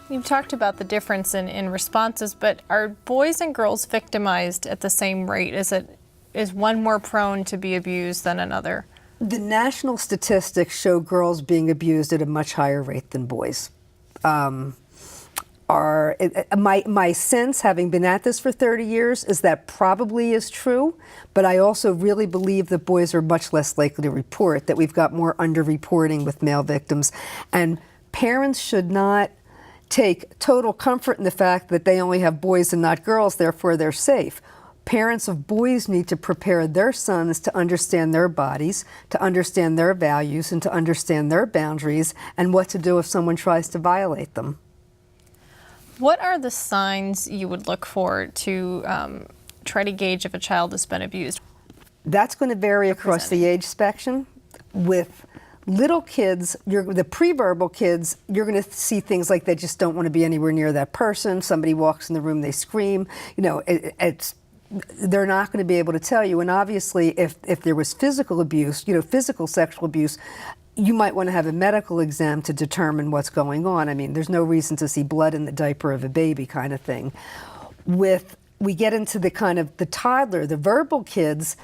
You've talked about the difference in responses, but are boys and girls victimized at the same rate? Is one more prone to be abused than another? The national statistics show girls being abused at a much higher rate than boys. My sense, having been at this for 30 years, is that probably is true, but I also really believe that boys are much less likely to report, that we've got more underreporting with male victims, and parents should not take total comfort in the fact that they only have boys and not girls, therefore they're safe. Parents of boys need to prepare their sons to understand their bodies, to understand their values, and to understand their boundaries, and what to do if someone tries to violate them. What are the signs you would look for to try to gauge if a child has been abused? That's going to vary across the age spectrum. With little kids, the pre-verbal kids, you're going to see things like they just don't want to be anywhere near that person. Somebody walks in the room, they scream. You know, they're not going to be able to tell you. And obviously, if there was physical abuse, you know, physical sexual abuse, you might want to have a medical exam to determine what's going on. I mean, there's no reason to see blood in the diaper of a baby kind of thing. We get into the kind of the toddler, the verbal kids,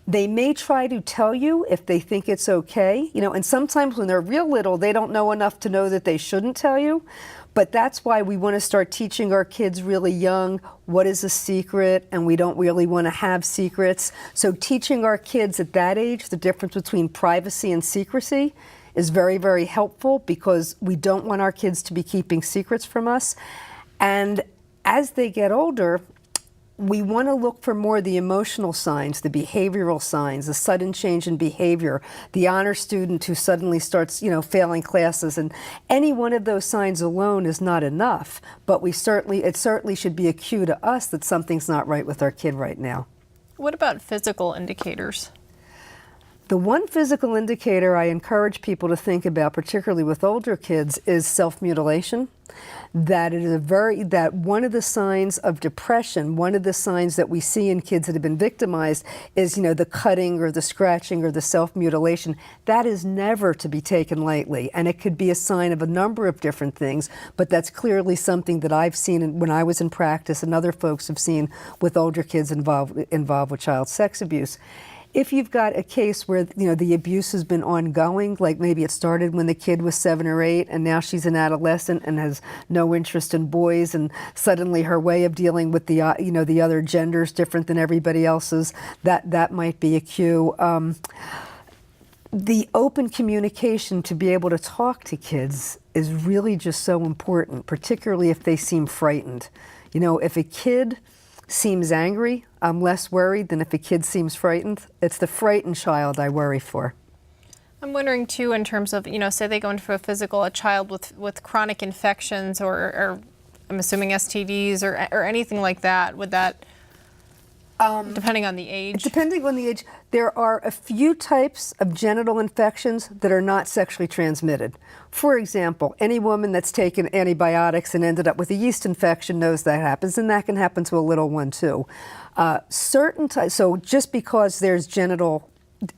they may try to tell you if they think it's okay, you know, and sometimes when they're real little, they don't know enough to know that they shouldn't tell you. But that's why we want to start teaching our kids really young what is a secret, and we don't really want to have secrets. So teaching our kids at that age the difference between privacy and secrecy is very, very helpful, because we don't want our kids to be keeping secrets from us. And as they get older, we want to look for more of the emotional signs, the behavioral signs, the sudden change in behavior, the honor student who suddenly starts, you know, failing classes. And any one of those signs alone is not enough, but it certainly should be a cue to us that something's not right with our kid right now. What about physical indicators? The one physical indicator I encourage people to think about, particularly with older kids, is self-mutilation. That one of the signs of depression, one of the signs that we see in kids that have been victimized is, you know, the cutting or the scratching or the self-mutilation. That is never to be taken lightly, and it could be a sign of a number of different things, but that's clearly something that I've seen when I was in practice and other folks have seen with older kids involved with child sex abuse. If you've got a case where, you know, the abuse has been ongoing, like maybe it started when the kid was 7 or 8 and now she's an adolescent and has no interest in boys, and suddenly her way of dealing with the the other gender is different than everybody else's, that might be a cue. The open communication to be able to talk to kids is really just so important, particularly if they seem frightened. You know, if a kid seems angry, I'm less worried than if a kid seems frightened. It's the frightened child I worry for. I'm wondering too, in terms of, you know, say they go into a child with chronic infections or I'm assuming STDs or anything like that, would that, depending on the age? Depending on the age, there are a few types of genital infections that are not sexually transmitted. For example, any woman that's taken antibiotics and ended up with a yeast infection knows that happens, and that can happen to a little one too. So just because there's genital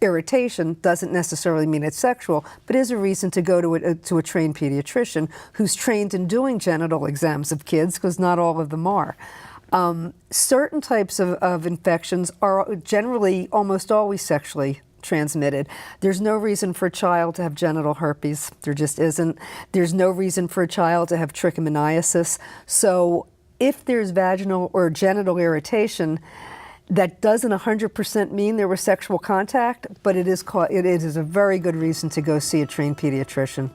irritation doesn't necessarily mean it's sexual, but is a reason to go to a trained pediatrician who's trained in doing genital exams of kids, because not all of them are. Certain types of infections are generally almost always sexually transmitted. There's no reason for a child to have genital herpes. There just isn't. There's no reason for a child to have trichomoniasis. So if there's vaginal or genital irritation, that doesn't 100% mean there was sexual contact, but it is a very good reason to go see a trained pediatrician.